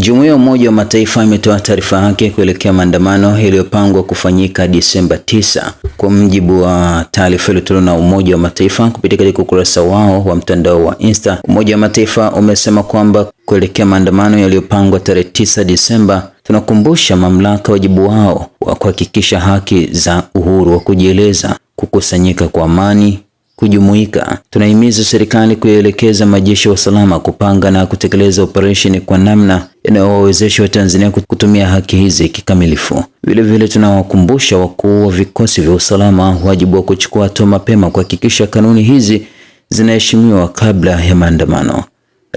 Jumuiya ya Umoja wa Mataifa imetoa taarifa yake kuelekea maandamano yaliyopangwa kufanyika Disemba 9. Kwa mujibu wa taarifa iliyotolewa na Umoja wa Mataifa kupitia katika ukurasa wao wa mtandao wa Insta, Umoja wa Mataifa umesema kwamba kuelekea maandamano yaliyopangwa tarehe 9 Disemba, tunakumbusha mamlaka wajibu wao wa kuhakikisha haki za uhuru wa kujieleza, kukusanyika kwa amani, kujumuika. Tunahimiza serikali kuelekeza majeshi ya usalama kupanga na kutekeleza operesheni kwa namna inayowawezesha Watanzania kutumia haki hizi kikamilifu. Vile tunawakumbusha wakuu wa vikosi vya usalama wajibu wa kuchukua hatua mapema kuhakikisha kanuni hizi zinaheshimiwa kabla ya maandamano.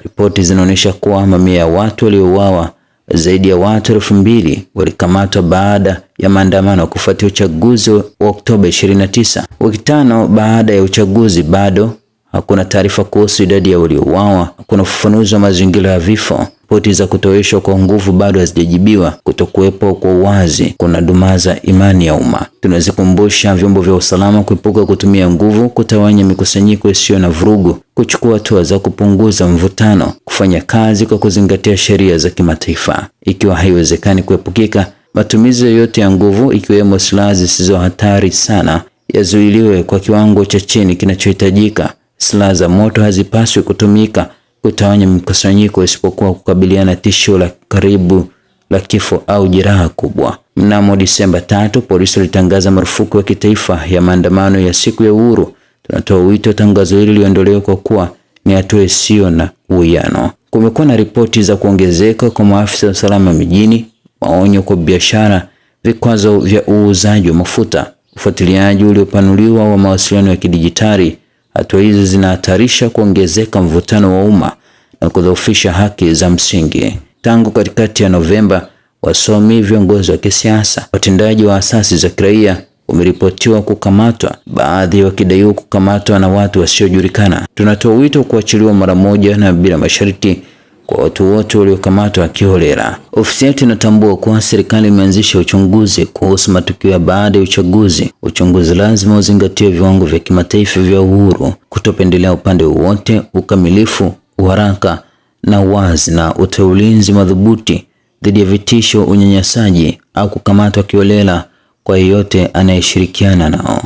Ripoti zinaonyesha kuwa mamia ya watu waliouawa, zaidi ya watu 2000 walikamatwa baada ya maandamano kufuatia uchaguzi wa Oktoba 29. Wiki tano baada ya uchaguzi bado hakuna taarifa kuhusu idadi ya waliouawa, hakuna ufafanuzi wa mazingira ya vifo. Ripoti za kutoweshwa kwa nguvu bado hazijajibiwa. Kutokuwepo kwa uwazi kuna dumaza imani ya umma. Tunazikumbusha vyombo vya usalama kuepuka kutumia nguvu, kutawanya mikusanyiko isiyo na vurugu, kuchukua hatua za kupunguza mvutano, kufanya kazi kwa kuzingatia sheria za kimataifa. Ikiwa haiwezekani kuepukika, matumizi yoyote ya nguvu ikiwemo silaha zisizo hatari sana yazuiliwe kwa kiwango cha chini kinachohitajika. Silaha za moto hazipaswi kutumika kutawanya mikusanyiko isipokuwa kukabiliana tishio la karibu la kifo au jeraha kubwa. Mnamo Disemba 3, polisi ilitangaza marufuku ya kitaifa ya maandamano ya siku ya uhuru. Tunatoa wito tangazo hili liondolewe kwa kuwa ni hatua isiyo na uwiano. Kumekuwa na ripoti za kuongezeka kwa maafisa wa usalama mijini, maonyo kwa biashara, vikwazo vya uuzaji wa mafuta, ufuatiliaji uliopanuliwa wa mawasiliano ya kidijitali. Hatua hizi zinahatarisha kuongezeka mvutano wa umma na kudhoofisha haki za msingi. Tangu katikati ya Novemba, wasomi, viongozi wa kisiasa, watendaji wa asasi za kiraia wameripotiwa kukamatwa, baadhi wakidaiwa kukamatwa na watu wasiojulikana. Tunatoa wito kuachiliwa mara moja na bila masharti kwa watu wote waliokamatwa kiholela. Ofisi yetu inatambua kuwa serikali imeanzisha uchunguzi kuhusu matukio ya baada ya uchaguzi. Uchunguzi lazima uzingatie viwango vya kimataifa vya uhuru, kutopendelea upande wowote, ukamilifu, uharaka na wazi, na utoe ulinzi madhubuti dhidi ya vitisho, unyanyasaji au kukamatwa kiholela kwa yeyote anayeshirikiana nao.